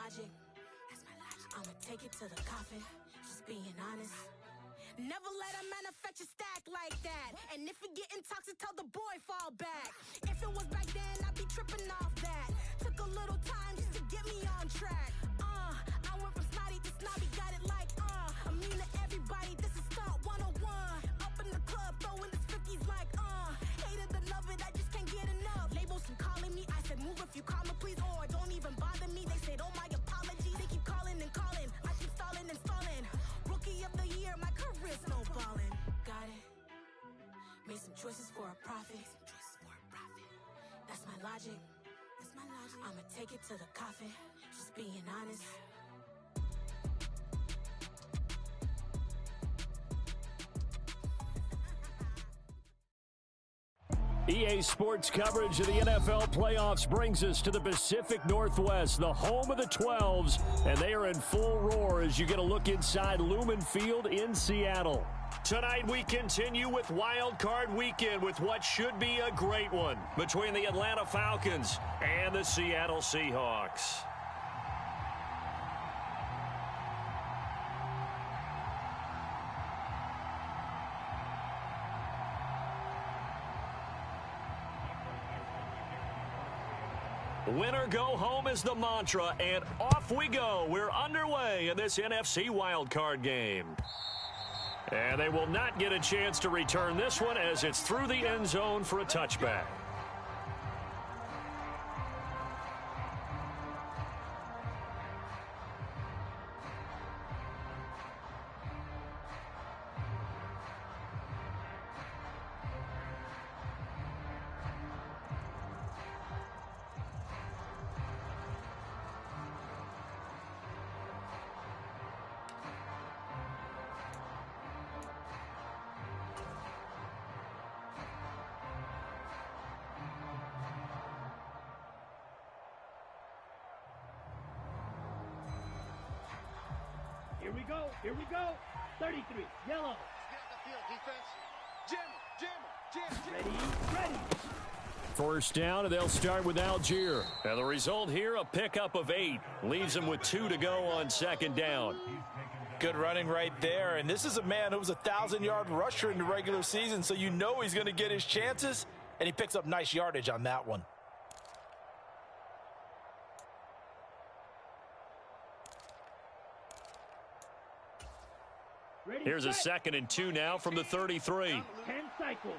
logic. I'ma take it to the coffin, just being honest. Never let a manufacture stack like that. And if it getting toxic, tell the boy fall back. If it was back then, I'd be tripping off that. Took a little time just to get me on track. I went from snotty to snobby, got it like I mean to everybody, this is stunt 101. Up in the club, throwing the 50s like hate it or love it, I just can't get enough. Labels keep calling me, I said move if you call me please, or don't even bother me. They said oh my apologies, they keep calling and calling, I keep stalling and stalling. Rookie of the year, my career snowballing. Got it. Made some choices for a profit. That's my logic. I'ma take it to the coffin, just being honest. EA Sports coverage of the NFL playoffs brings us to the Pacific Northwest, the home of the 12s, and they are in full roar as you get a look inside Lumen Field in Seattle. Tonight we continue with Wild Card Weekend with what should be a great one between the Atlanta Falcons and the Seattle Seahawks. Win or go home is the mantra, and off we go. We're underway in this NFC wildcard game. And they will not get a chance to return this one as it's through the end zone for a touchback. Here we go. 33, yellow. Ready. First down, and they'll start with Algier. And the result here, a pickup of 8. Leaves them with 2 to go on second down. Good running right there. And this is a man who was a 1,000-yard rusher in the regular season, so you know he's going to get his chances. And he picks up nice yardage on that one. Here's a 2nd and 2 now from the 33. 10 cycles.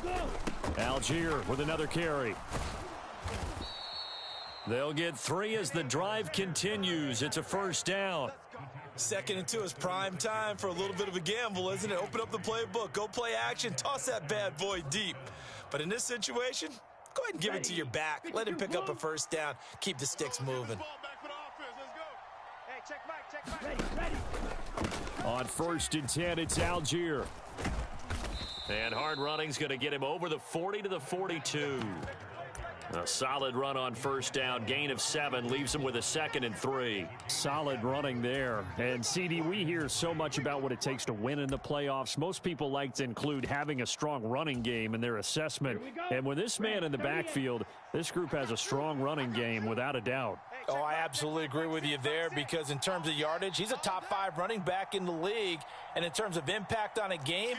Go. Algier with another carry. They'll get 3 as the drive continues. It's a first down. 2nd and 2 is prime time for a little bit of a gamble, isn't it? Open up the playbook, go play action, toss that bad boy deep. But in this situation, go ahead and give it to your back. Let him pick up a first down. Keep the sticks moving. Ready. On 1st and 10, it's Algier. And hard running's going to get him over the 40 to the 42. A solid run on first down, gain of 7, leaves him with a 2nd and 3. Solid running there. And, CD, we hear so much about what it takes to win in the playoffs. Most people like to include having a strong running game in their assessment. And with this man in the backfield, this group has a strong running game without a doubt. Oh, I absolutely agree with you there because in terms of yardage, he's a top 5 running back in the league. And in terms of impact on a game,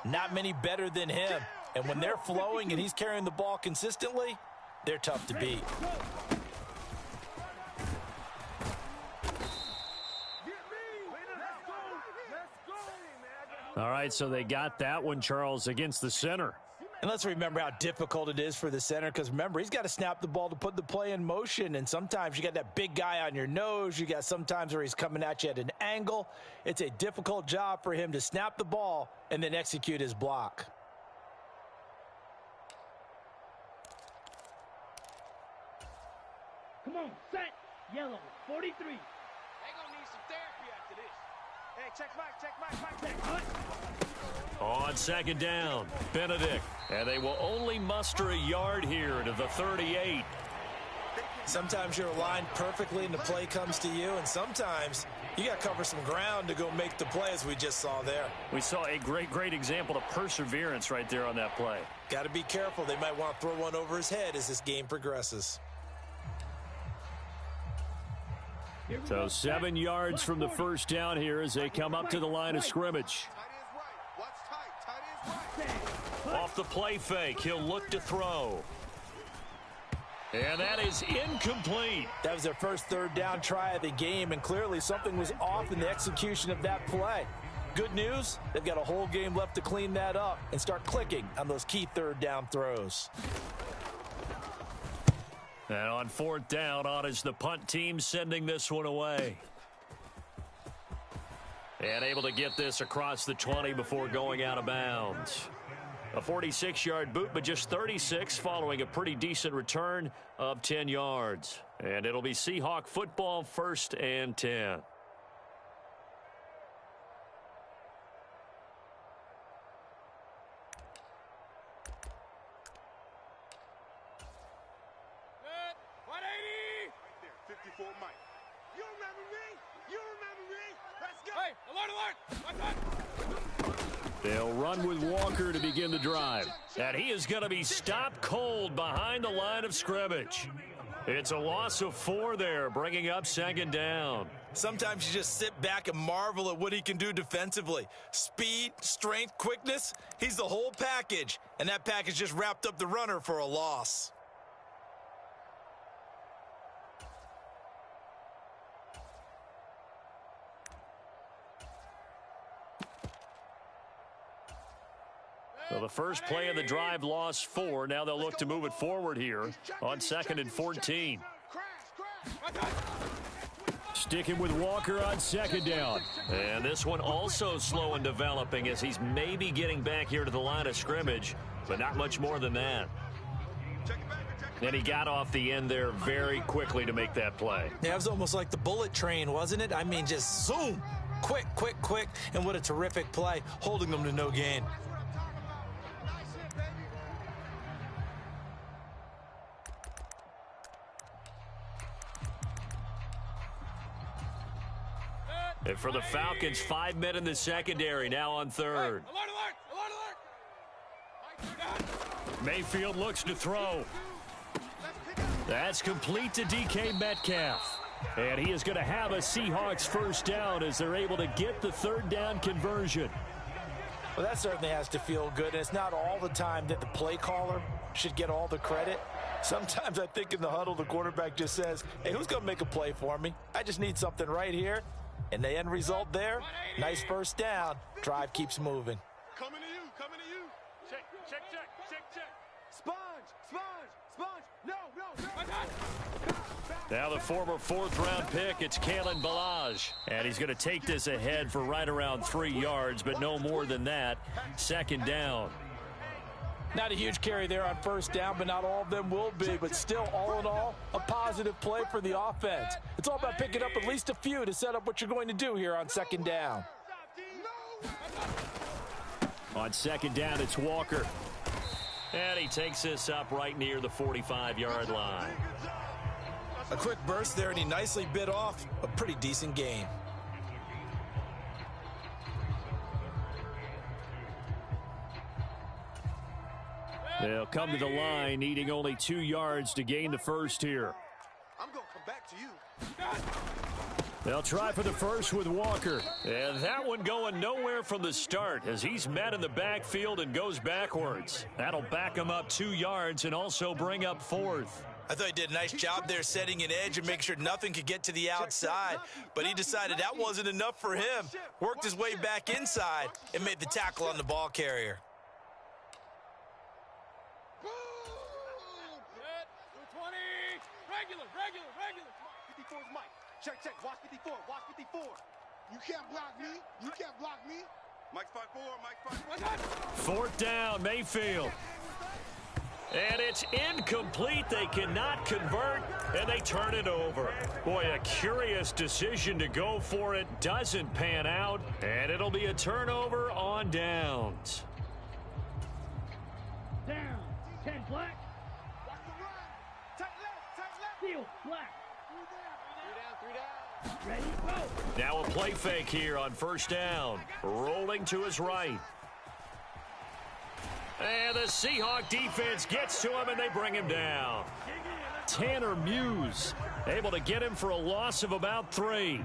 not many better than him. And when they're flowing and he's carrying the ball consistently, they're tough to beat. All right, so they got that one, Charles, against the center. And let's remember how difficult it is for the center because, remember, he's got to snap the ball to put the play in motion. And sometimes you got that big guy on your nose. You got sometimes where he's coming at you at an angle. It's a difficult job for him to snap the ball and then execute his block. Come on, set. Yellow, 43. They gonna need some therapy after this. Hey, check Mike. On 2nd down, Benedict. And they will only muster a yard here to the 38. Sometimes you're aligned perfectly and the play comes to you, and sometimes you got to cover some ground to go make the play, as we just saw there. We saw a great example of perseverance right there on that play. Got to be careful. They might want to throw one over his head as this game progresses. So 7 yards from the first down here as they come up to the line of scrimmage. Off the play fake, he'll look to throw. And that is incomplete. That was their first third down try of the game, and clearly something was off in the execution of that play. Good news, they've got a whole game left to clean that up and start clicking on those key third down throws. And on fourth down, on is the punt team sending this one away. And able to get this across the 20 before going out of bounds. A 46-yard boot, but just 36 following a pretty decent return of 10 yards. And it'll be Seahawk football, 1st and 10. They'll run with Walker to begin the drive. And he is going to be stopped cold behind the line of scrimmage. It's a loss of 4 there, bringing up 2nd down. Sometimes you just sit back and marvel at what he can do defensively. Speed, strength, quickness, he's the whole package. And that package just wrapped up the runner for a loss. So the first play of the drive lost 4. Now they'll look to move it forward here on 2nd and 14. Sticking with Walker on 2nd down. And this one also slow in developing as he's maybe getting back here to the line of scrimmage, but not much more than that. And he got off the end there very quickly to make that play. Yeah, it was almost like the bullet train, wasn't it? I mean, just zoom. Quick. And what a terrific play, holding them to no gain. And for the Falcons, 5 men in the secondary, now on 3rd. Mayfield looks to throw. That's complete to DK Metcalf. And he is going to have a Seahawks first down as they're able to get the 3rd down conversion. Well, that certainly has to feel good. And it's not all the time that the play caller should get all the credit. Sometimes I think in the huddle, the quarterback just says, hey, who's going to make a play for me? I just need something right here. And the end result there, nice first down. Drive keeps moving. Coming to you. Check. Sponge. No. Now the former 4th-round pick, it's Kalen Ballage. And he's going to take this ahead for right around 3 yards, but no more than that. 2nd down. Not a huge carry there on first down, but not all of them will be. But still, all in all, a positive play for the offense. It's all about picking up at least a few to set up what you're going to do here on 2nd down. On 2nd down, it's Walker. And he takes this up right near the 45-yard line. A quick burst there, and he nicely bit off a pretty decent gain. They'll come to the line, needing only 2 yards to gain the first here. I'm going to come back to you. They'll try for the first with Walker. And that one going nowhere from the start as he's met in the backfield and goes backwards. That'll back him up 2 yards and also bring up 4th. I thought he did a nice job there setting an edge and make sure nothing could get to the outside. But he decided that wasn't enough for him. Worked his way back inside and made the tackle on the ball carrier. Regular. 54 is Mike. Check. Watch 54. You can't block me. Mike's 5'4". 4th down, Mayfield. And it's incomplete. They cannot convert, and they turn it over. Boy, a curious decision to go for it. Doesn't pan out, and it'll be a turnover on downs. Down. 10 black. Watch the run. Tight left. Steal. Black. Three down. Ready, go. Now a play fake here on first down. Rolling to his right. And the Seahawk defense gets to him, and they bring him down. Tanner Muse able to get him for a loss of about 3.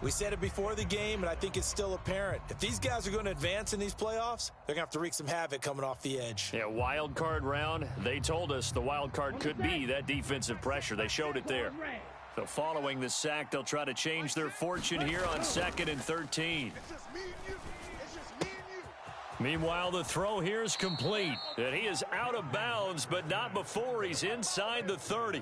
We said it before the game, and I think it's still apparent. If these guys are going to advance in these playoffs, they're going to have to wreak some havoc coming off the edge. Yeah, wild card round. They told us the wild card could be that defensive pressure. They showed it there. So following the sack, they'll try to change their fortune here on 2nd and 13. It's just me and you. It's just me and you. Meanwhile, the throw here is complete. And he is out of bounds, but not before he's inside the 30.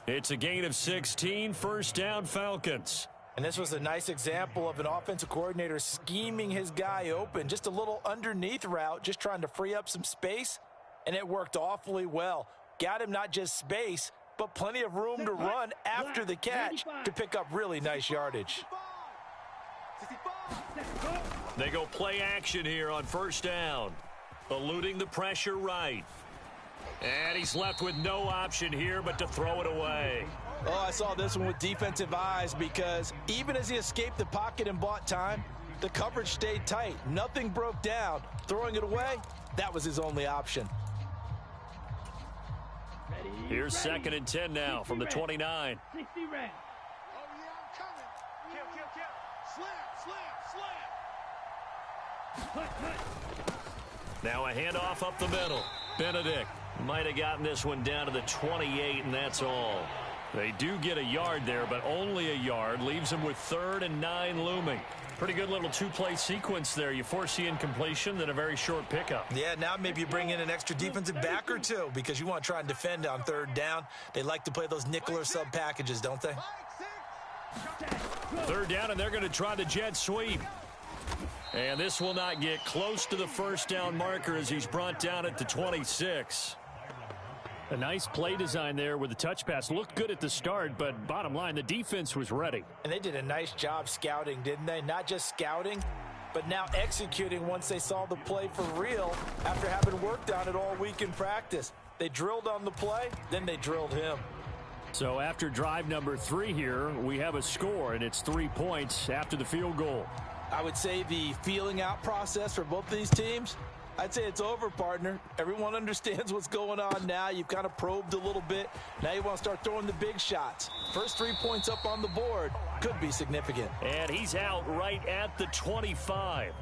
It's a gain of 16, first down Falcons. And this was a nice example of an offensive coordinator scheming his guy open. Just a little underneath route, just trying to free up some space. And it worked awfully well. Got him not just space, but plenty of room to run after the catch to pick up really nice yardage. 65. They go play action here on first down. Eluding the pressure right. And he's left with no option here but to throw it away. Oh, I saw this one with defensive eyes because even as he escaped the pocket and bought time, the coverage stayed tight. Nothing broke down. Throwing it away, that was his only option. Here's 2nd and 10 now from the 29. 60 red. Oh, yeah, I'm coming. Kill, kill, kill. Slam, slam, slam. Hut, hut. Now a handoff up the middle. Benedict might have gotten this one down to the 28, and that's all. They do get a yard there, but only a yard. Leaves them with 3rd and 9 looming. Pretty good little two-play sequence there. You force the incompletion, then a very short pickup. Yeah, now maybe you bring in an extra defensive back or two because you want to try and defend on 3rd down. They like to play those nickel or sub packages, don't they? 3rd down, and they're going to try the jet sweep. And this will not get close to the first down marker as he's brought down at the 26. A nice play design there with the touch pass. Looked good at the start, but bottom line, the defense was ready. And they did a nice job scouting, didn't they? Not just scouting, but now executing once they saw the play for real after having worked on it all week in practice. They drilled on the play, then they drilled him. So after drive number 3 here, we have a score, and it's 3 points after the field goal. I would say the feeling out process for both of these teams, I'd say it's over, partner. Everyone understands what's going on now. You've kind of probed a little bit. Now you want to start throwing the big shots. First 3 points up on the board could be significant. And he's out right at the 25.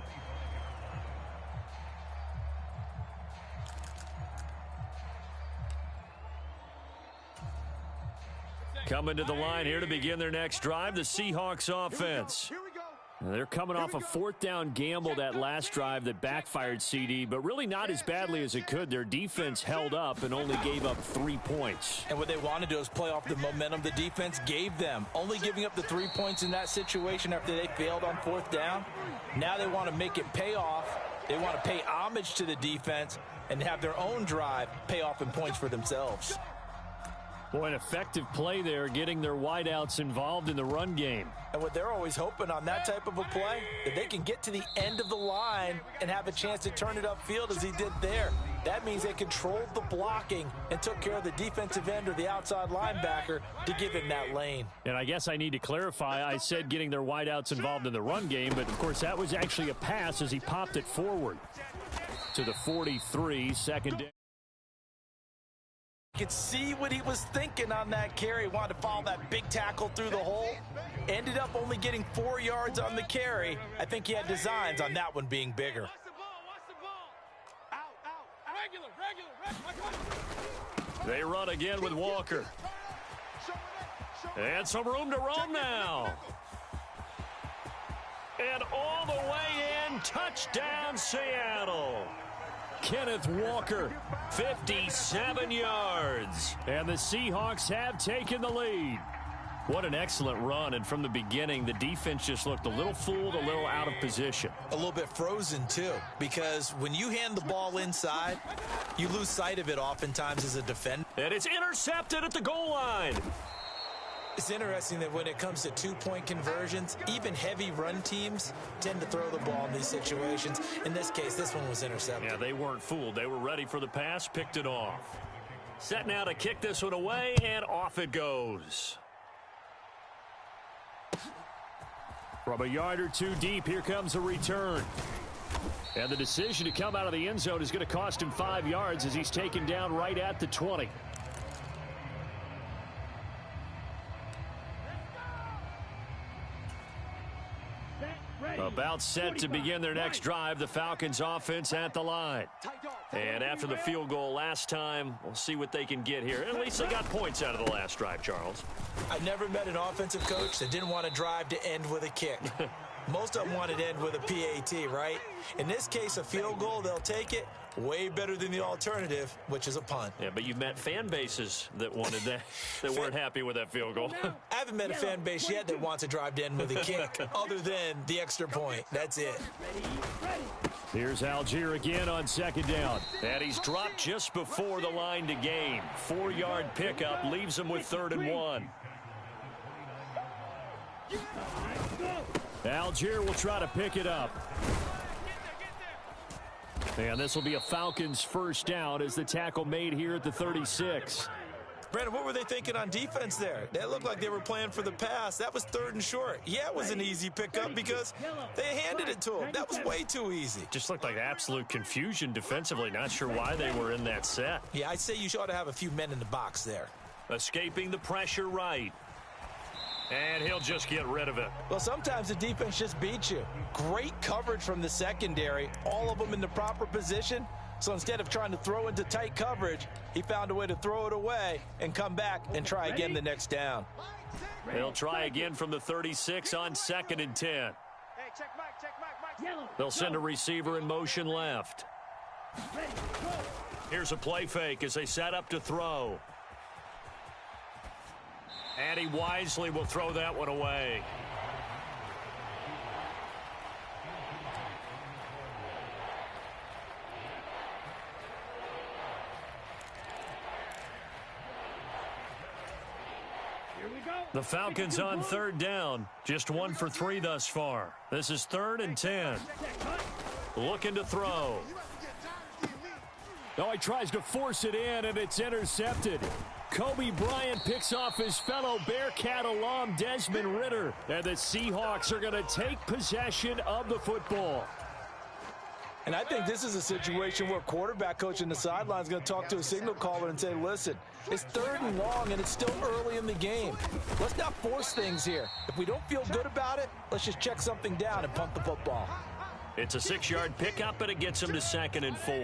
Coming to the line here to begin their next drive, the Seahawks offense. Here we go. They're coming off a 4th down gamble that last drive that backfired CD, but really not as badly as it could. Their defense held up and only gave up 3 points. And what they want to do is play off the momentum the defense gave them. Only giving up the 3 points in that situation after they failed on 4th down. Now they want to make it pay off. They want to pay homage to the defense and have their own drive pay off in points for themselves. Boy, an effective play there, getting their wideouts involved in the run game. And what they're always hoping on that type of a play, that they can get to the end of the line and have a chance to turn it upfield as he did there. That means they controlled the blocking and took care of the defensive end or the outside linebacker to give him that lane. And I guess I need to clarify, I said getting their wideouts involved in the run game, but of course that was actually a pass as he popped it forward to the 43, 2nd down. You could see what he was thinking on that carry. Wanted to follow that big tackle through the hole. Ended up only getting 4 yards on the carry. I think he had designs on that one being bigger. Watch the ball. Watch the ball. Out, out. Regular. They run again with Walker. And some room to roam now. And all the way in, touchdown Seattle. Kenneth Walker, 57 yards. And the Seahawks have taken the lead. What an excellent run. And from the beginning, the defense just looked a little fooled, a little out of position. A little bit frozen, too, because when you hand the ball inside, you lose sight of it oftentimes as a defender. And it's intercepted at the goal line. It's interesting that when it comes to two-point conversions, even heavy run teams tend to throw the ball in these situations. In this case, this one was intercepted. Yeah, they weren't fooled. They were ready for the pass, picked it off. Set now to kick this one away, and off it goes. From a yard or two deep, here comes a return. And the decision to come out of the end zone is going to cost him 5 yards as he's taken down right at the 20. About set to begin their next drive, the Falcons offense at the line. And after the field goal last time, we'll see what they can get here. At least they got points out of the last drive, Charles. I never met an offensive coach that didn't want to drive to end with a kick. Most of them wanted to end with a PAT, right? In this case, a field goal, they'll take it. Way better than the alternative, which is a punt. Yeah, but you've met fan bases that wanted that, that weren't happy with that field goal. I haven't met a fan base yet that wants to drive to end with a kick, other than the extra point. That's it. Here's Algier again on second down. And he's dropped just before the line to gain. 4-yard pickup leaves him with 3rd and 1. Algier will try to pick it up. And this will be a Falcons first down as the tackle made here at the 36. Brandon, what were they thinking on defense there? That looked like they were playing for the pass. That was 3rd and short. Yeah, it was an easy pickup because they handed it to him. That was way too easy. Just looked like absolute confusion defensively. Not sure why they were in that set. Yeah, I'd say you ought to have a few men in the box there. Escaping the pressure right. And he'll just get rid of it. Well, sometimes the defense just beats you. Great coverage from the secondary. All of them in the proper position. So instead of trying to throw into tight coverage, he found a way to throw it away and come back and try again the next down. They'll try again from the 36 on 2nd and 10. They'll send a receiver in motion left. Here's a play fake as they set up to throw. And he wisely will throw that one away. The Falcons on 3rd down. Just 1 for 3 thus far. This is 3rd and 10. Looking to throw. Oh, he tries to force it in, and it's intercepted. Kobe Bryant picks off his fellow Bearcat alum Desmond Ridder. And the Seahawks are going to take possession of the football. And I think this is a situation where quarterback coach in the sideline is going to talk to a signal caller and say, listen, it's 3rd and long and it's still early in the game. Let's not force things here. If we don't feel good about it, let's just check something down and punt the football. It's a 6-yard pickup, and it gets him to 2nd and 4.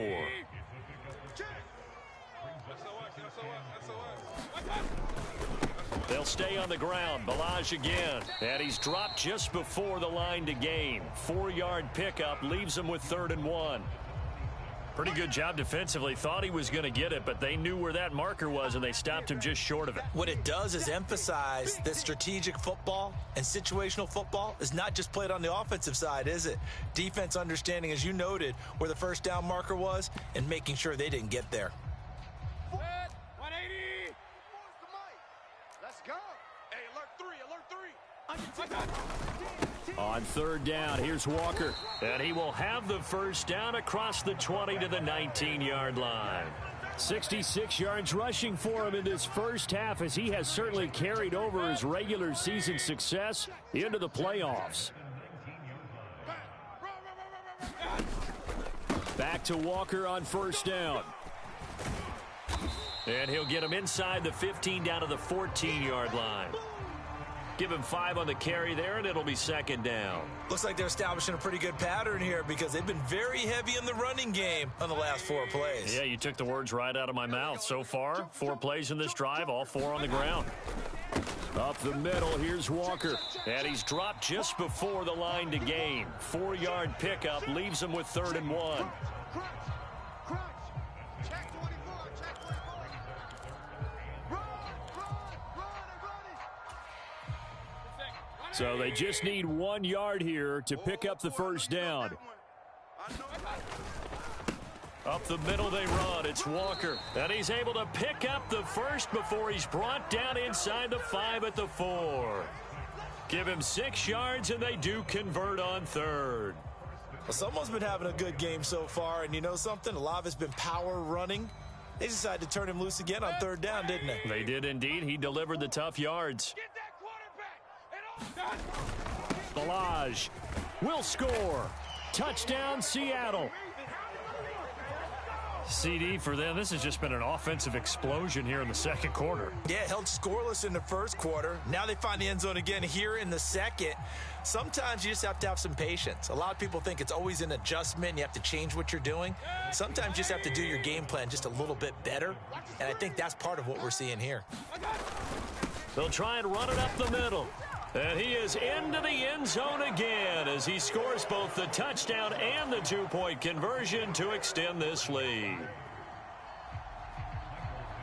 They'll stay on the ground. Balaj again. And he's dropped just before the line to gain. 4-yard pickup leaves him with 3rd and 1. Pretty good job defensively. Thought he was going to get it, but they knew where that marker was, and they stopped him just short of it. What it does is emphasize that strategic football and situational football is not just played on the offensive side, is it? Defense understanding, as you noted, where the first down marker was and making sure they didn't get there. On 3rd down, here's Walker. And he will have the first down across the 20 to the 19-yard line. 66 yards rushing for him in this first half, as he has certainly carried over his regular season success into the playoffs. Back to Walker on 1st down. And he'll get him inside the 15 down to the 14-yard line. Give him 5 on the carry there, and it'll be 2nd down. Looks like they're establishing a pretty good pattern here because they've been very heavy in the running game on the last 4 plays. Yeah, you took the words right out of my mouth. So far, 4 plays in this drive, all 4 on the ground. Up the middle, here's Walker. And he's dropped just before the line to gain. 4-yard pickup leaves him with 3rd and 1. So they just need 1 yard here to pick up the first down. Up the middle they run. It's Walker. And he's able to pick up the first before he's brought down inside the 5 at the 4. Give him 6 yards, and they do convert on 3rd. Well, someone's been having a good game so far, and you know something? A lot of it's been power running. They decided to turn him loose again on third down, didn't they? They did indeed. He delivered the tough yards. Get that quarterback. And Balaj will score. Touchdown, Seattle. CD for them. This has just been an offensive explosion here in the second quarter. Yeah, held scoreless in the first quarter. Now they find the end zone again here in the second. Sometimes you just have to have some patience. A lot of people think it's always an adjustment. You have to change what you're doing. Sometimes you just have to do your game plan just a little bit better. And I think that's part of what we're seeing here. They'll try and run it up the middle. And he is into the end zone again as he scores both the touchdown and the two-point conversion to extend this lead.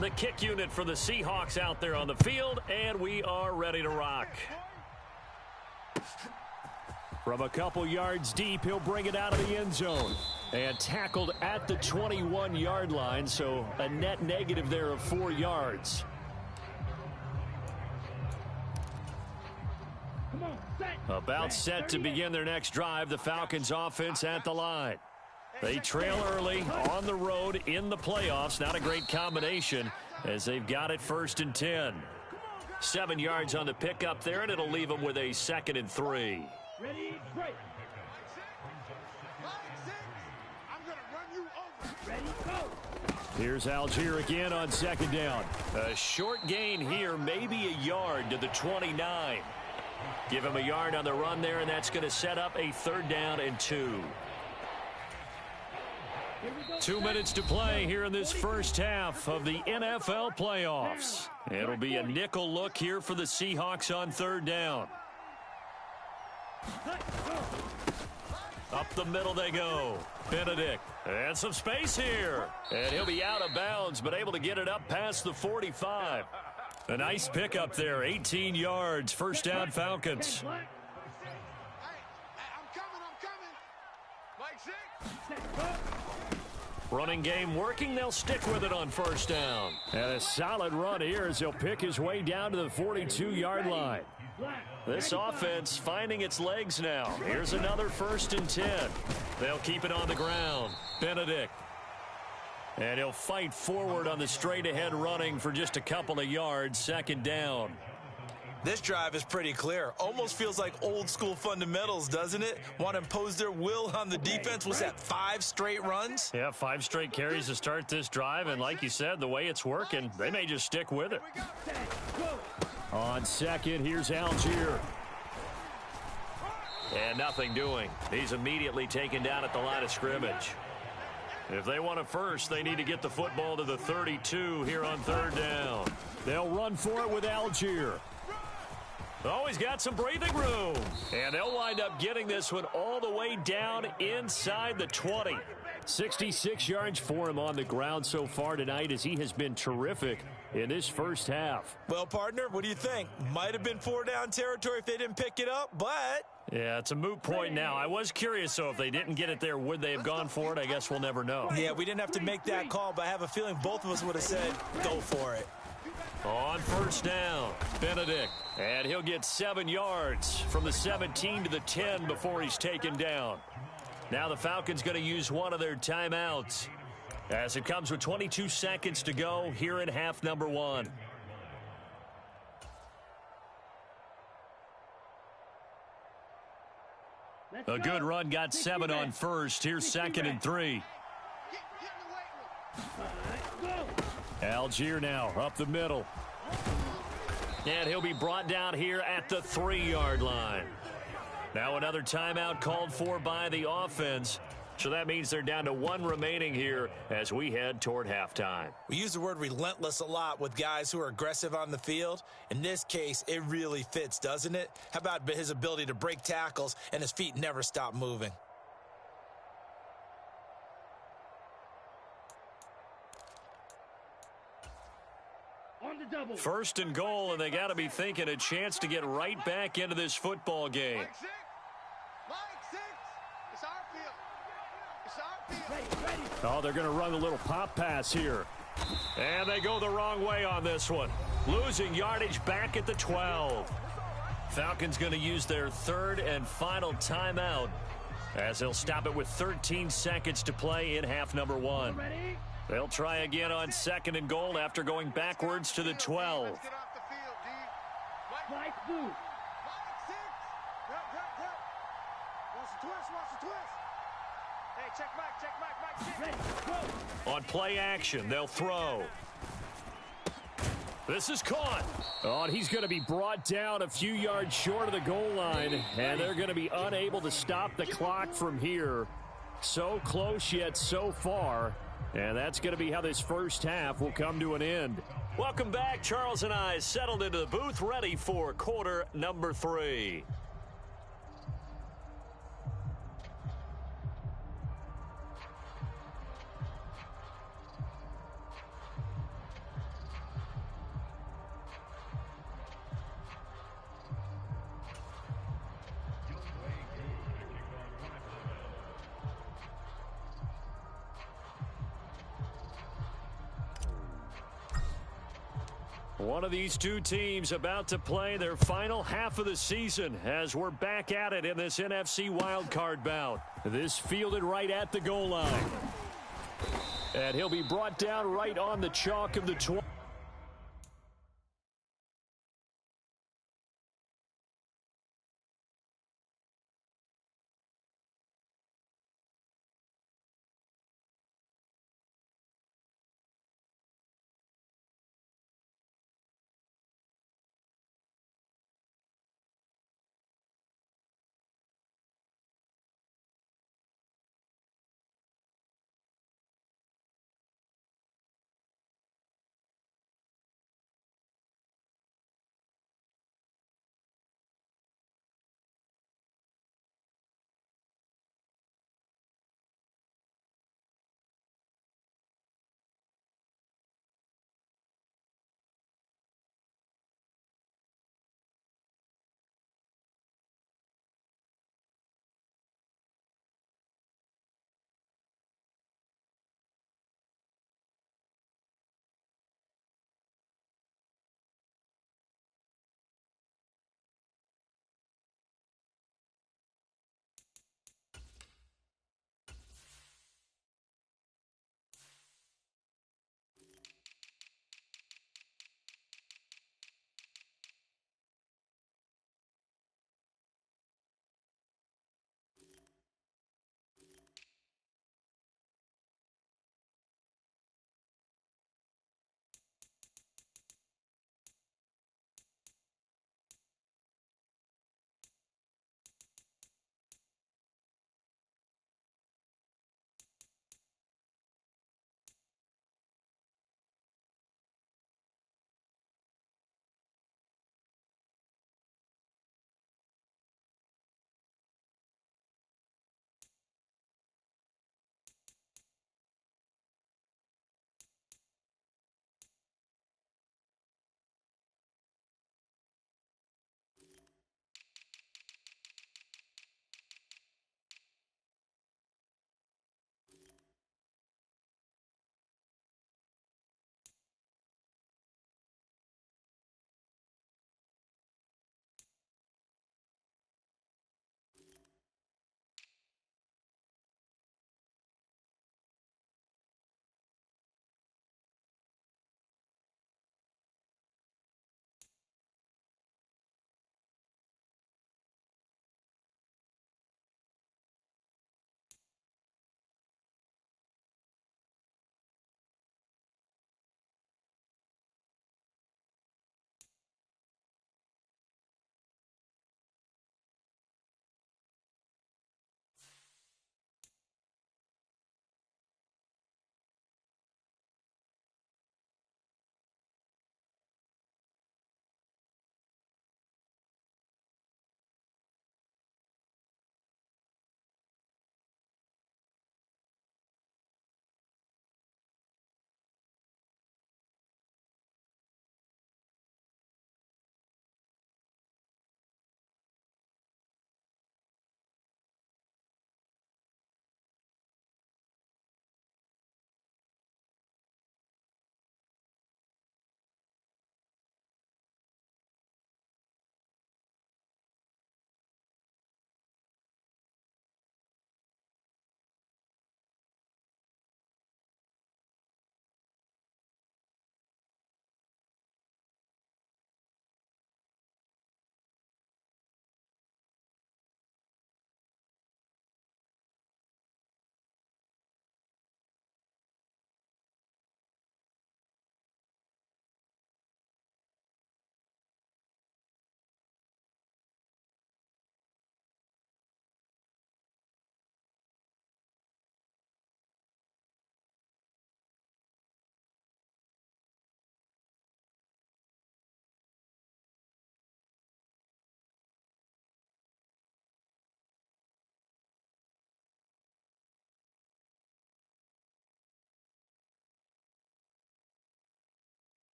The kick unit for the Seahawks out there on the field, and we are ready to rock. From a couple yards deep, he'll bring it out of the end zone. And tackled at the 21-yard line, so a net negative there of 4 yards. About set to begin their next drive, the Falcons offense at the line. They trail early on the road in the playoffs. Not a great combination as they've got it 1st and 10. 7 yards on the pickup there, and it'll leave them with a 2nd and 3. ready, break. I'm going to run you over. Ready, go. Here's Algier again on 2nd down. A short gain here, maybe a yard to the 29. Give him a yard on the run there, and that's going to set up a 3rd down and 2. 2 minutes to play here in this first half of the NFL playoffs. It'll be a nickel look here for the Seahawks on 3rd down. Up the middle they go. Benedict. And some space here. And he'll be out of bounds, but able to get it up past the 45. A nice pickup there. 18 yards. 1st down, Falcons. Hey, I'm coming. Mike 6. Running game working. They'll stick with it on 1st down. And a solid run here as he'll pick his way down to the 42-yard line. This offense finding its legs now. Here's another 1st and 10. They'll keep it on the ground. Benedict. And he'll fight forward on the straight-ahead running for just a couple of yards. 2nd down. This drive is pretty clear. Almost feels like old-school fundamentals, doesn't it? Want to impose their will on the defense. Was that 5 straight runs? Yeah, 5 straight carries to start this drive. And like you said, the way it's working, they may just stick with it. On 2nd, here's Algier. And nothing doing. He's immediately taken down at the line of scrimmage. If they want it first, they need to get the football to the 32 here on 3rd down. They'll run for it with Algier. Oh, he's got some breathing room. And they'll wind up getting this one all the way down inside the 20. 66 yards for him on the ground so far tonight as he has been terrific in this first half. Well, partner, what do you think? Might have been 4-down territory if they didn't pick it up, but... Yeah, it's a moot point now. I was curious, so if they didn't get it there, would they have gone for it? I guess we'll never know. Yeah, we didn't have to make that call, but I have a feeling both of us would have said, go for it. On 1st down, Benedict. And he'll get 7 yards from the 17 to the 10 before he's taken down. Now the Falcons going to use one of their timeouts as it comes with 22 seconds to go here in half number 1. A good run, got 7 on 1st. Here's 2nd and 3. Algier now up the middle. And he'll be brought down here at the 3-yard line. Now another timeout called for by the offense. So that means they're down to 1 remaining here as we head toward halftime. We use the word relentless a lot with guys who are aggressive on the field. In this case, it really fits, doesn't it? How about his ability to break tackles and his feet never stop moving? On the double. 1st and goal, and they got to be thinking a chance to get right back into this football game. Mike 6. It's our field. Ready. Oh, they're going to run a little pop pass here. And they go the wrong way on this one. Losing yardage back at the 12. Falcons going to use their 3rd and final timeout as they'll stop it with 13 seconds to play in half number 1. Ready, They'll try again on 2nd and goal after going backwards to the 12. Let's get off the field, D. Mike, blue. Mike, 6. Watch the twist, watch the twist. Hey, check Mike, 6. Ready, go. On play action, they'll throw. This is caught. Oh, and he's going to be brought down a few yards short of the goal line, and they're going to be unable to stop the clock from here. So close yet so far, and that's going to be how this first half will come to an end. Welcome back. Charles and I settled into the booth, ready for quarter number 3. One of these two teams about to play their final half of the season as we're back at it in this NFC wildcard bout. This fielded right at the goal line. And he'll be brought down right on the chalk of the 20.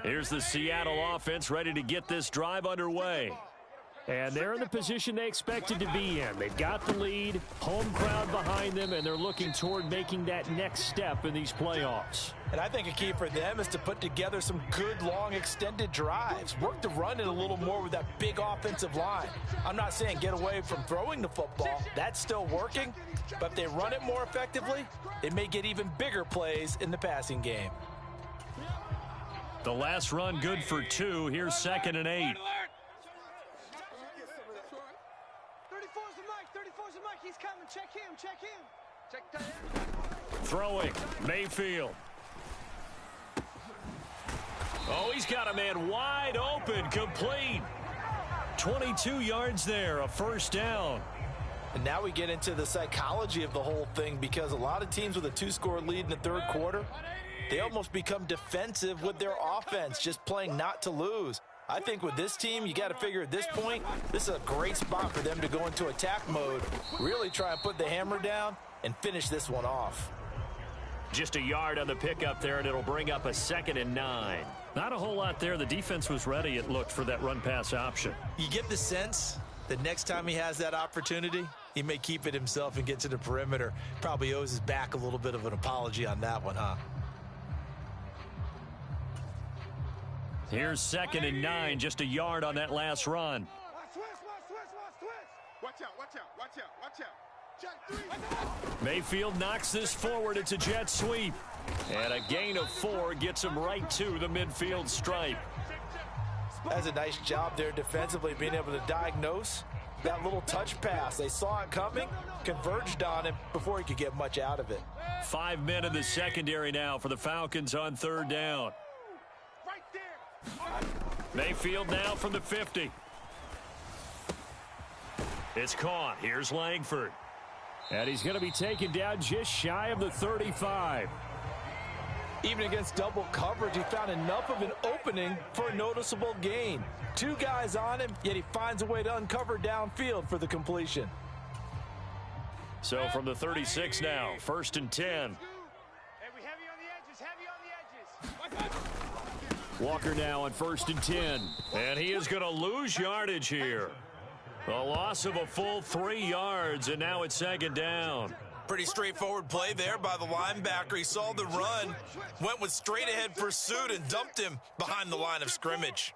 Here's the Seattle offense ready to get this drive underway. And they're in the position they expected to be in. They've got the lead, home crowd behind them, and they're looking toward making that next step in these playoffs. And I think a key for them is to put together some good, long, extended drives. Work to run it a little more with that big offensive line. I'm not saying get away from throwing the football. That's still working. But if they run it more effectively, they may get even bigger plays in the passing game. The last run good for 2. Here's 2nd and 8. 34's the mic. 34's the mic. He's coming. Check him. Check him. Check that. Throwing. Mayfield. Oh, he's got a man wide open. Complete. 22 yards there. A first down. And now we get into the psychology of the whole thing, because a lot of teams with a 2-score lead in the third quarter, they almost become defensive with their offense, just playing not to lose. I think with this team, you got to figure at this point, this is a great spot for them to go into attack mode, really try and put the hammer down and finish this one off. Just a yard on the pickup there, and it'll bring up a 2nd and 9. Not a whole lot there. The defense was ready, it looked, for that run-pass option. You get the sense that next time he has that opportunity, he may keep it himself and get to the perimeter. Probably owes his back a little bit of an apology on that one, huh? Here's 2nd and 9, just a yard on that last run. Watch out, watch out, watch out, watch out. Check 3. Mayfield knocks this forward. It's a jet sweep. And a gain of 4 gets him right to the midfield stripe. That's a nice job there defensively, being able to diagnose that little touch pass. They saw it coming, converged on him before he could get much out of it. 5 men in the secondary now for the Falcons on 3rd down. Right there. Mayfield now from the 50. It's caught. Here's Langford. And he's going to be taken down just shy of the 35. Even against double coverage, he found enough of an opening for a noticeable gain. 2 guys on him, yet he finds a way to uncover downfield for the completion. So from the 36 now, 1st and 10. Hey, we heavy on the edges, heavy on the edges. Walker now on 1st and 10. And he is going to lose yardage here. A loss of a full 3 yards, and now it's 2nd down. Pretty straightforward play there by the linebacker. He saw the run, went with straight-ahead pursuit, and dumped him behind the line of scrimmage.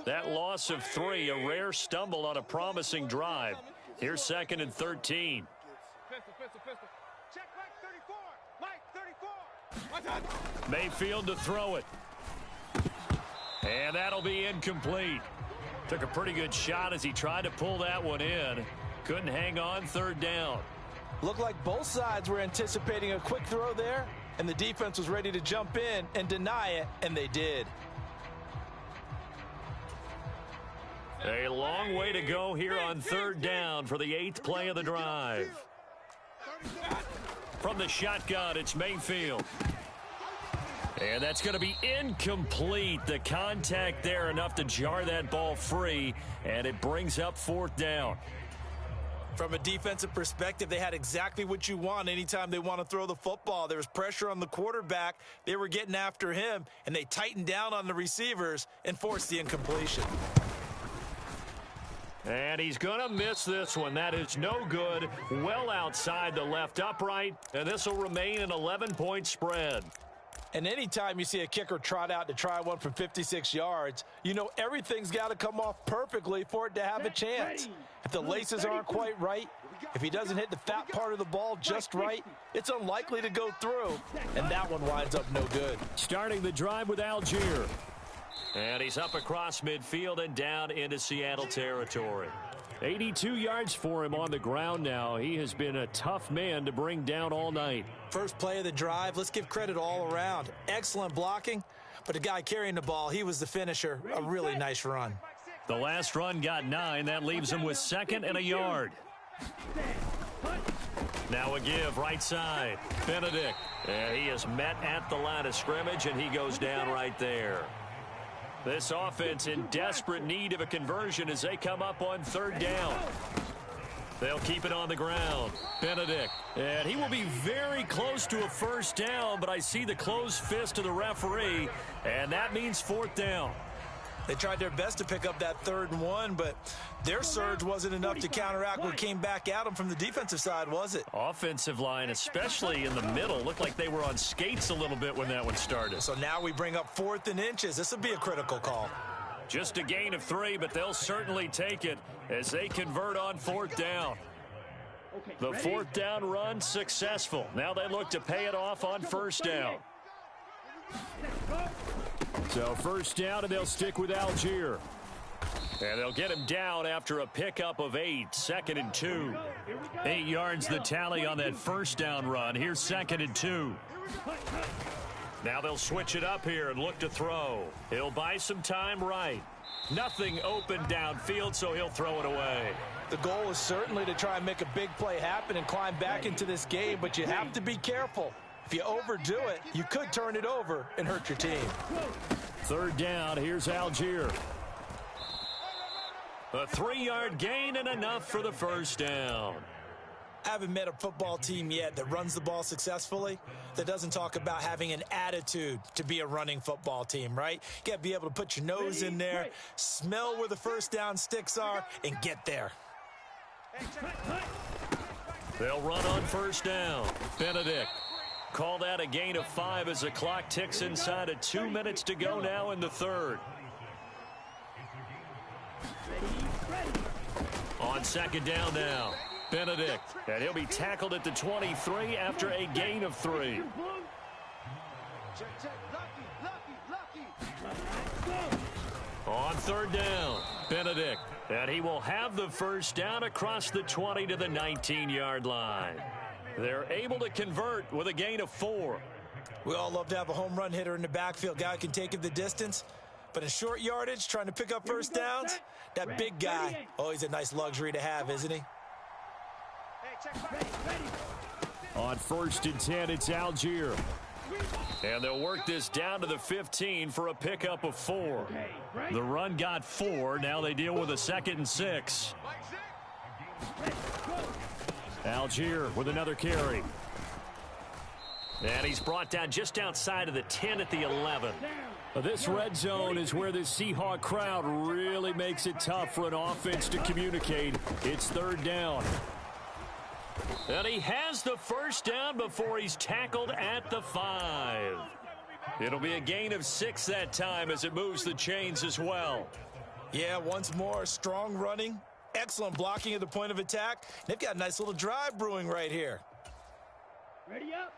That loss of 3, a rare stumble on a promising drive. Here's 2nd and 13. Pistol. Check Mike 34. Mike 34. Mayfield to throw it. And that'll be incomplete. Took a pretty good shot as he tried to pull that one in. Couldn't hang on, 3rd down. Looked like both sides were anticipating a quick throw there, and the defense was ready to jump in and deny it, and they did. A long way to go here on 3rd down for the 8th play of the drive. From the shotgun, it's Mayfield. And that's going to be incomplete. The contact there enough to jar that ball free, and it brings up 4th down. From a defensive perspective, they had exactly what you want anytime they want to throw the football. There was pressure on the quarterback. They were getting after him, and they tightened down on the receivers and forced the incompletion. And he's going to miss this one. That is no good. Well outside the left upright, and this will remain an 11-point spread. And anytime you see a kicker trot out to try one from 56 yards, you know everything's got to come off perfectly for it to have a chance. If the laces aren't quite right, if he doesn't hit the fat part of the ball just right, it's unlikely to go through, and that one winds up no good. Starting the drive with Algier. And he's up across midfield and down into Seattle territory. 82 yards for him on the ground now. He has been a tough man to bring down all night. First play of the drive, let's give credit all around. Excellent blocking, but the guy carrying the ball, he was the finisher. A really nice run. The last run got 9. That leaves him with 2nd and a yard. Now a give right side. Benedict. And he is met at the line of scrimmage, and he goes down right there. This offense in desperate need of a conversion as they come up on third down. They'll keep it on the ground. Benedict. And he will be very close to a first down, but I see the closed fist of the referee, and that means fourth down. They tried their best to pick up that 3rd and 1, but their surge wasn't enough to counteract what came back at them from the defensive side, was it? Offensive line, especially in the middle, looked like they were on skates a little bit when that one started. So now we bring up 4th and inches. This would be a critical call. Just a gain of 3, but they'll certainly take it as they convert on 4th down. The 4th down run successful. Now they look to pay it off on 1st down. So 1st down, and they'll stick with Algier. And they'll get him down after a pickup of 8. 2nd and 2. 8 yards the tally on that 1st down run. Here's 2nd and 2. Now they'll switch it up here and look to throw. He'll buy some time right. Nothing open downfield, so he'll throw it away. The goal is certainly to try and make a big play happen and climb back into this game, but you have to be careful. If you overdo it, you could turn it over and hurt your team. 3rd down, here's Algier. A 3-yard gain and enough for the 1st down. I haven't met a football team yet that runs the ball successfully that doesn't talk about having an attitude to be a running football team, right? You got to be able to put your nose in there, smell where the 1st down sticks are, and get there. They'll run on 1st down. Benedict. Call that a gain of 5 as the clock ticks inside of 2 minutes to go now in the 3rd. On 2nd down now. Benedict. And he'll be tackled at the 23 after a gain of 3. On 3rd down. Benedict. And he will have the 1st down across the 20 to the 19-yard line. They're able to convert with a gain of 4. We all love to have a home run hitter in the backfield. Guy can take it the distance. But in short yardage, trying to pick up 1st downs, that big guy, oh, he's a nice luxury to have, isn't he? On 1st and 10, it's Algier. And they'll work this down to the 15 for a pickup of 4. The run got 4. Now they deal with a 2nd and 6. Algier with another carry. And he's brought down just outside of the 10 at the 11. This red zone is where the Seahawk crowd really makes it tough for an offense to communicate. It's 3rd down. And he has the 1st down before he's tackled at the 5. It'll be a gain of 6 that time as it moves the chains as well. Yeah, once more, strong running, excellent blocking at the point of attack. They've got a nice little drive brewing right here. Ready up.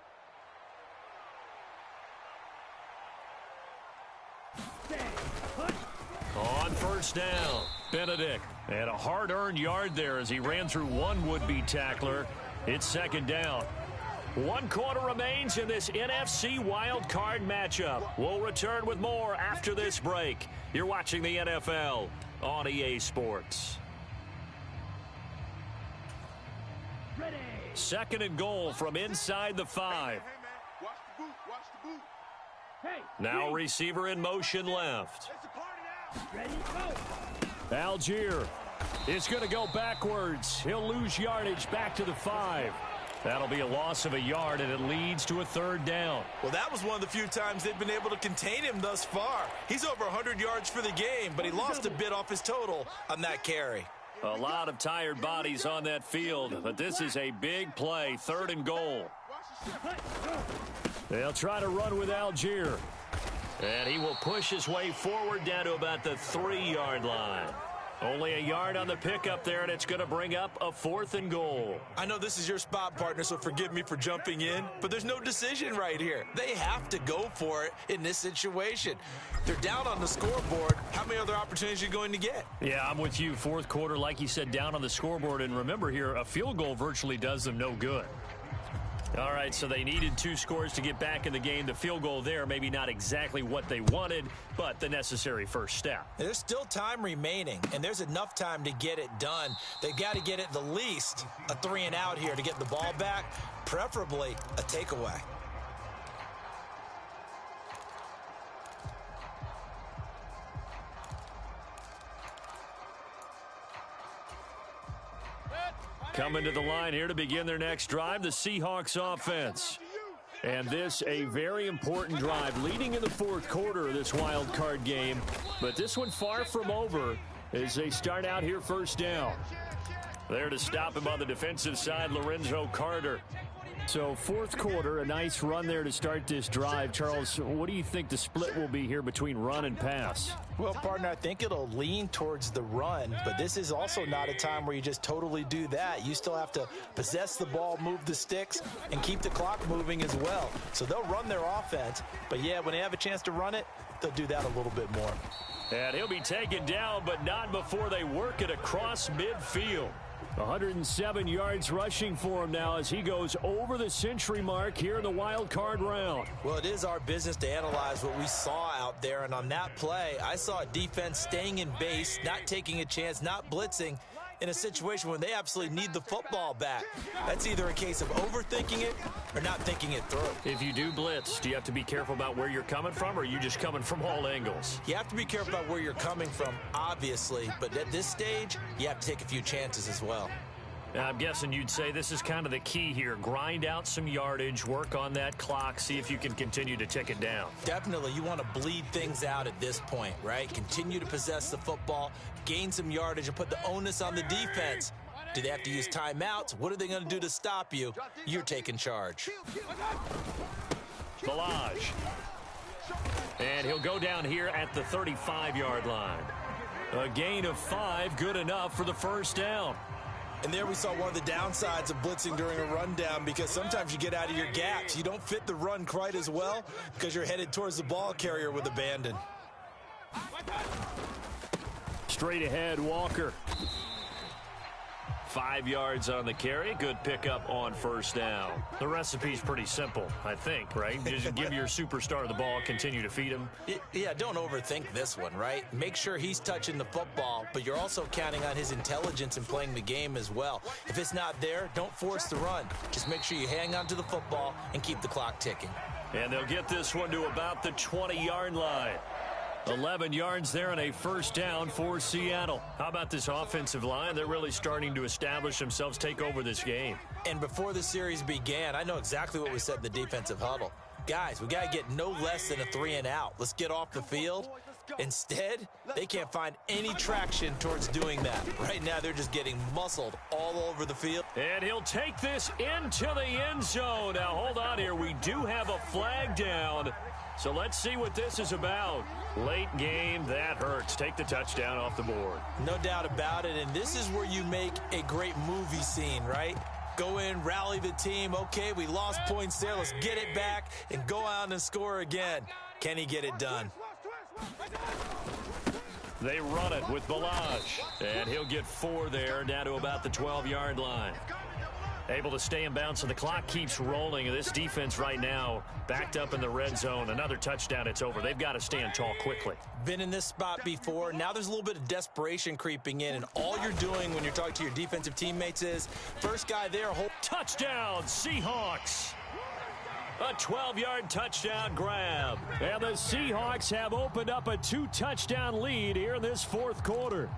On 1st down, Benedict. And a hard-earned yard there as he ran through one would-be tackler. It's 2nd down. 1 quarter remains in this NFC Wild Card matchup. We'll return with more after this break. You're watching the NFL on EA Sports. Ready. 2nd and goal from inside the 5. Watch the boot. Watch the boot. Hey. Now receiver in motion left. It's a party now. Ready, go. Algier is going to go backwards. He'll lose yardage back to the 5. That'll be a loss of a yard, and it leads to a 3rd down. Well, that was one of the few times they've been able to contain him thus far. He's over 100 yards for the game, but he lost a bit off his total on that carry. A lot of tired bodies on that field, but this is a big play, 3rd and goal. They'll try to run with Algier. And he will push his way forward down to about the 3-yard line. Only a yard on the pickup there, and it's going to bring up a 4th and goal. I know this is your spot, partner, so forgive me for jumping in, but there's no decision right here. They have to go for it in this situation. They're down on the scoreboard. How many other opportunities are you going to get? Yeah, I'm with you. 4th quarter, like you said, down on the scoreboard. And remember here, a field goal virtually does them no good. All right, so they needed 2 scores to get back in the game. The field goal there, maybe not exactly what they wanted, but the necessary first step. There's still time remaining, and there's enough time to get it done. They've got to get at the least a 3-and-out here to get the ball back, preferably a takeaway. Coming to the line here to begin their next drive, the Seahawks offense. And this a very important drive leading in the fourth quarter of this wild card game. But this one far from over as they start out here first down. There to stop him on the defensive side, Lorenzo Carter. So fourth quarter, a nice run there to start this drive. Charles, what do you think the split will be here between run and pass? Well, partner, I think it'll lean towards the run, but this is also not a time where you just totally do that. You still have to possess the ball, move the sticks, and keep the clock moving as well. So they'll run their offense, but yeah, when they have a chance to run it, they'll do that a little bit more. And he'll be taken down, but not before they work it across midfield. 107 yards rushing for him now as he goes over the century mark here in the wild card round. Well, it is our business to analyze what we saw out there, and on that play, I saw a defense staying in base, not taking a chance, not blitzing in a situation where they absolutely need the football back. That's either a case of overthinking it or not thinking it through. If you do blitz, do you have to be careful about where you're coming from, or are you just coming from all angles? You have to be careful about where you're coming from, obviously, but at this stage, you have to take a few chances as well. I'm guessing you'd say this is kind of the key here. Grind out some yardage, work on that clock, see if you can continue to tick it down. Definitely. You want to bleed things out at this point, right? Continue to possess the football, gain some yardage, and put the onus on the defense. Do they have to use timeouts? What are they going to do to stop you? You're taking charge. Balaj. And he'll go down here at the 35-yard line. A gain of 5, good enough for the first down. And there we saw one of the downsides of blitzing during a rundown, because sometimes you get out of your gaps. You don't fit the run quite as well because you're headed towards the ball carrier with abandon. Straight ahead, Walker. 5 yards on the carry. Good pickup on first down. The recipe's pretty simple, I think, right? Just give your superstar the ball, continue to feed him. Yeah, don't overthink this one, right? Make sure he's touching the football, but you're also counting on his intelligence in playing the game as well. If it's not there, don't force the run. Just make sure you hang on to the football and keep the clock ticking. And they'll get this one to about the 20-yard line. 11 yards there and a first down for Seattle. How about this offensive line? They're really starting to establish themselves, take over this game. And before the series began, I know exactly what we said in the defensive huddle. Guys, we got to get no less than a 3-and-out. Let's get off the field. Instead, they can't find any traction towards doing that. Right now, they're just getting muscled all over the field. And he'll take this into the end zone. Now, hold on here. We do have a flag down. So let's see what this is about. Late game, that hurts. Take the touchdown off the board. No doubt about it, and this is where you make a great movie scene, right? Go in, rally the team. Okay, we lost points there. Let's get it back and go out and score again. Can he get it done? They run it with Balaj, and he'll get 4 there, down to about the 12-yard line. Able to stay in bounds, so the clock keeps rolling. And this defense right now backed up in the red zone. Another touchdown, it's over. They've got to stand tall quickly. Been in this spot before. Now there's a little bit of desperation creeping in, and all you're doing when you're talking to your defensive teammates is, first guy there, hold. Touchdown, Seahawks. A 12-yard touchdown grab. And the Seahawks have opened up a 2-touchdown lead here in this fourth quarter.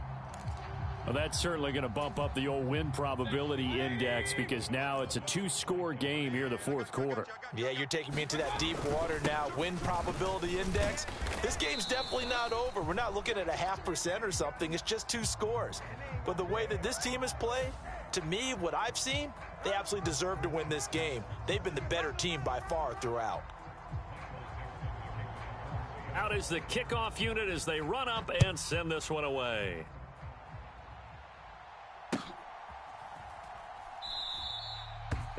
Well, that's certainly going to bump up the old win probability index, because now it's a 2-score game here in the fourth quarter. Yeah, you're taking me into that deep water now. Win probability index. This game's definitely not over. We're not looking at a 0.5% or something. It's just 2 scores. But the way that this team has played, to me, what I've seen, they absolutely deserve to win this game. They've been the better team by far throughout. Out is the kickoff unit as they run up and send this one away.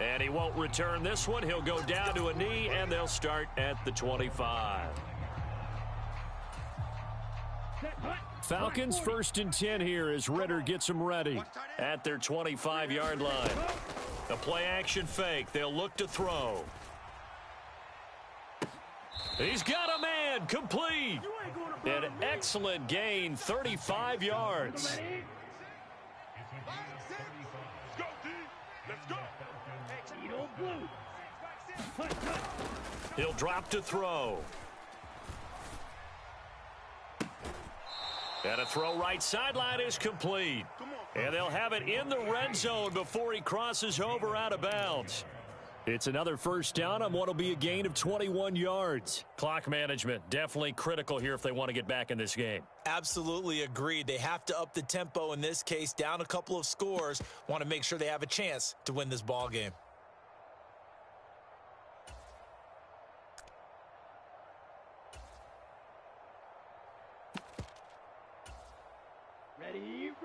And he won't return this one. He'll go down to a knee, and they'll start at the 25. Falcons 1st and 10 here as Ritter gets them ready at their 25-yard line. A play-action fake. They'll look to throw. He's got a man. Complete. An excellent gain, 35 yards. He'll drop to throw. And a throw right sideline is complete. And they'll have it in the red zone before he crosses over out of bounds. It's another first down on what will be a gain of 21 yards. Clock management, definitely critical here if they want to get back in this game. Absolutely agreed. They have to up the tempo in this case, down a couple of scores. Want to make sure they have a chance to win this ball game.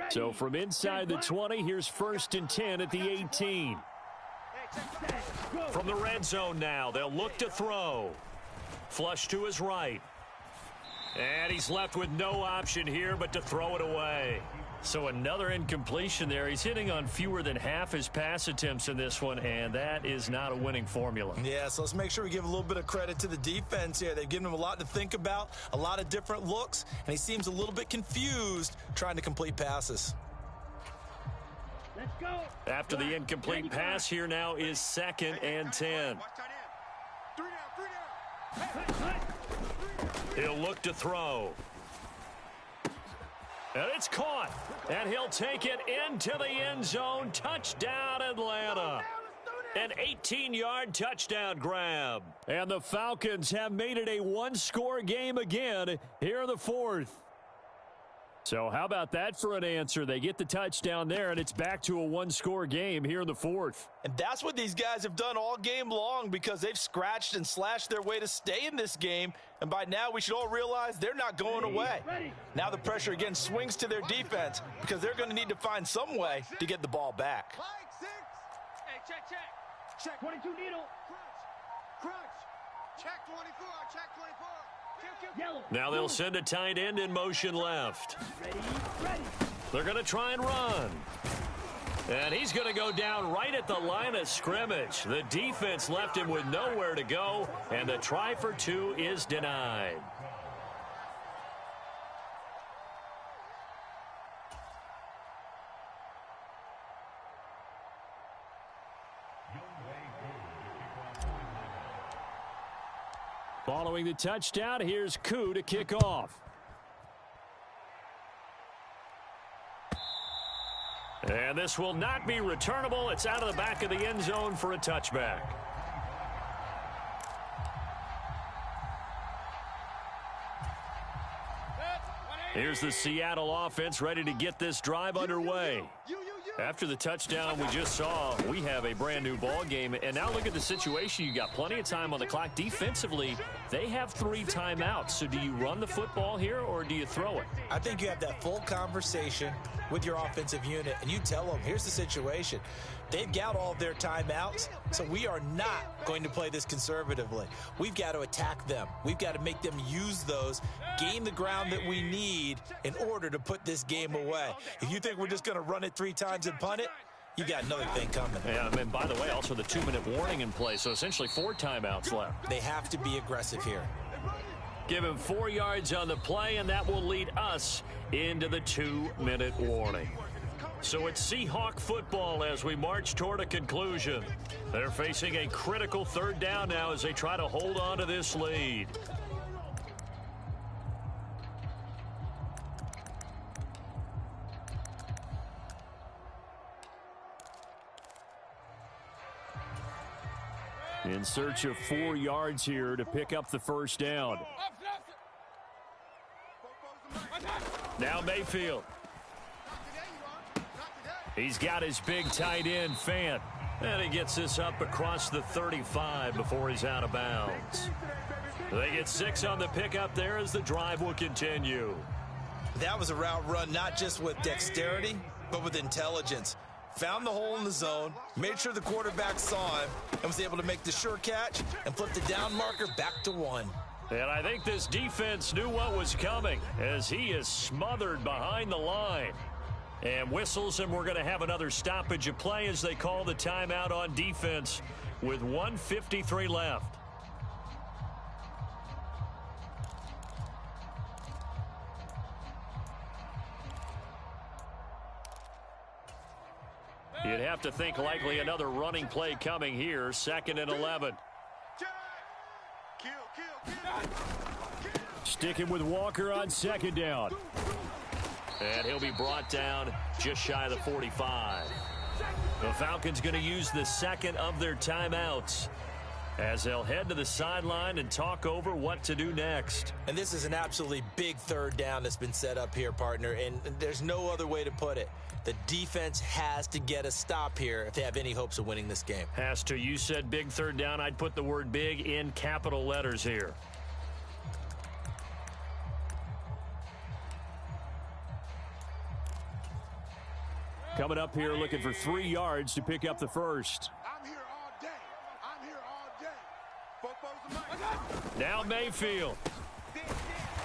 So from inside the 20, here's 1st and 10 at the 18. From the red zone now, they'll look to throw. Flush to his right. And he's left with no option here but to throw it away. So another incompletion there. He's hitting on fewer than half his pass attempts in this one, and that is not a winning formula. Yeah, so let's make sure we give a little bit of credit to the defense here. They've given him a lot to think about, a lot of different looks, and he seems a little bit confused trying to complete passes. Let's go. After the incomplete pass, here now is 2nd and 10. He'll look to throw. And it's caught. And he'll take it into the end zone. Touchdown, Atlanta. An 18-yard touchdown grab. And the Falcons have made it a one-score game again here in the 4th. So how about that for an answer? They get the touchdown there, and it's back to a one-score game here in the 4th. And that's what these guys have done all game long because they've scratched and slashed their way to stay in this game. And by now, we should all realize they're not going away. Now the pressure again swings to their defense because they're going to need to find some way to get the ball back. Hey, check. Check 22 needle. Crunch. Check 24. Check 24. Yellow. Now they'll send a tight end in motion left. Ready. They're going to try and run. And he's going to go down right at the line of scrimmage. The defense left him with nowhere to go, and the try for 2 is denied. Following the touchdown, here's Koo to kick off. And this will not be returnable. It's out of the back of the end zone for a touchback. Here's the Seattle offense ready to get this drive underway. After the touchdown we just saw, we have a brand new ball game. And now look at the situation. You got plenty of time on the clock. Defensively, they have 3 timeouts. So do you run the football here or do you throw it? I think you have that full conversation with your offensive unit, and you tell them, here's the situation. They've got all of their timeouts, so we are not going to play this conservatively. We've got to attack them. We've got to make them use those, gain the ground that we need in order to put this game away. If you think we're just going to run it 3 times and punt it, you got another thing coming. Yeah, and by the way, also the 2-minute warning in play, so essentially 4 timeouts left. They have to be aggressive here. Give him 4 yards on the play, and that will lead us into the 2-minute warning. So it's Seahawk football as we march toward a conclusion. They're facing a critical 3rd down now as they try to hold on to this lead. In search of 4 yards here to pick up the first down. Now Mayfield. He's got his big tight end, Fant. And he gets this up across the 35 before he's out of bounds. They get 6 on the pickup there as the drive will continue. That was a route run not just with dexterity, but with intelligence. Found the hole in the zone, made sure the quarterback saw him, and was able to make the sure catch and flip the down marker back to 1. And I think this defense knew what was coming as he is smothered behind the line. And whistles, and we're going to have another stoppage of play as they call the timeout on defense with 1:53 left. You'd have to think likely another running play coming here, 2nd and 11. Sticking with Walker on 2nd down. And he'll be brought down just shy of the 45. The Falcons going to use the 2nd of their timeouts as they'll head to the sideline and talk over what to do next. And this is an absolutely big 3rd down that's been set up here, partner, and there's no other way to put it. The defense has to get a stop here if they have any hopes of winning this game. Has to. You said big 3rd down. I'd put the word big in capital letters here. Coming up here looking for 3 yards to pick up the first. I'm here all day. I'm here all day. Now Mayfield.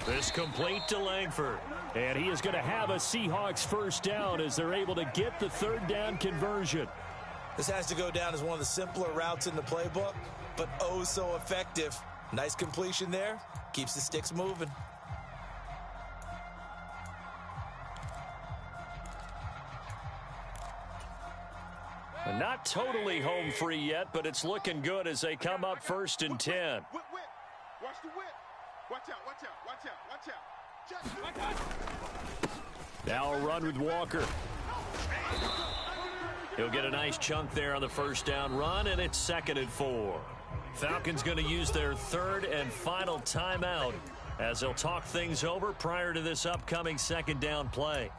This complete to Langford. And he is going to have a Seahawks first down as they're able to get the 3rd down conversion. This has to go down as one of the simpler routes in the playbook, but oh so effective. Nice completion there. Keeps the sticks moving. Not totally home free yet, but it's looking good as they come up 1st and 10. Whip. Watch the whip. Watch out. Now a run with Walker. He'll get a nice chunk there on the 1st down run, and it's 2nd and 4. Falcons going to use their 3rd and final timeout as they'll talk things over prior to this upcoming 2nd down play.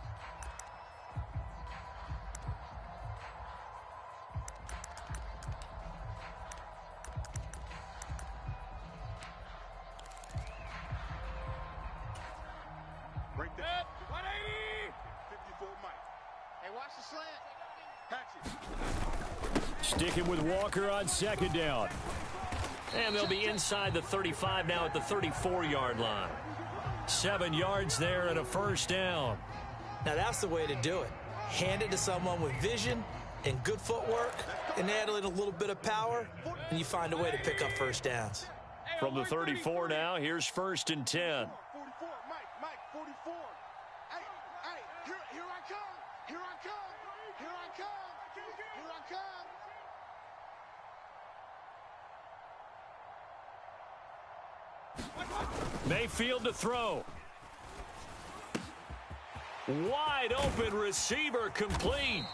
Break that. 180. 54 Mike. Hey, watch the slant. Patch it. Sticking with Walker on 2nd down. And they'll be inside the 35 now at the 34-yard line. 7 yards there and a 1st down. Now that's the way to do it. Hand it to someone with vision and good footwork and add in a little bit of power, and you find a way to pick up 1st downs. From the 34 now, here's 1st and 10. 44. Mike, 44. Hey, here I come. Here I come. Mayfield to throw. Wide open receiver complete.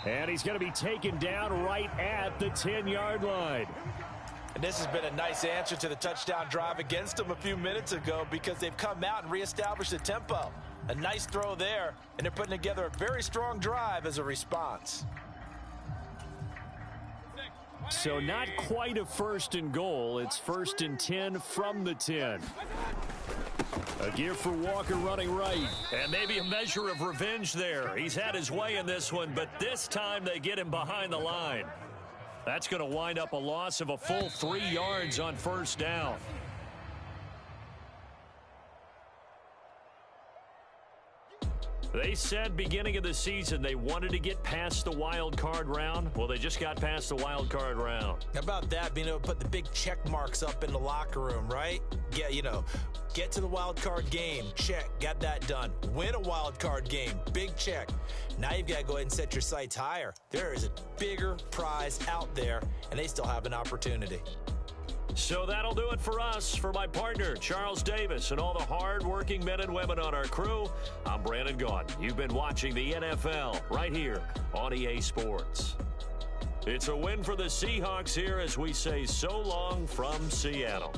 And he's going to be taken down right at the 10-yard line. And this has been a nice answer to the touchdown drive against them a few minutes ago because they've come out and reestablished the tempo. A nice throw there, and they're putting together a very strong drive as a response. So not quite a 1st and goal. It's 1st and 10 from the 10. A gear for Walker running right. And maybe a measure of revenge there. He's had his way in this one, but this time they get him behind the line. That's going to wind up a loss of a full 3 yards on 1st down. They said beginning of the season they wanted to get past the wild card round. Well, they just got past the wild card round. How about that, being able to put the big check marks up in the locker room, right? Yeah, get to the wild card game. Check. Got that done. Win a wild card game. Big check. Now you've got to go ahead and set your sights higher. There is a bigger prize out there, and they still have an opportunity. So that'll do it for us. For my partner, Charles Davis, and all the hard-working men and women on our crew, I'm Brandon Gaudin. You've been watching the NFL right here on EA Sports. It's a win for the Seahawks here as we say so long from Seattle.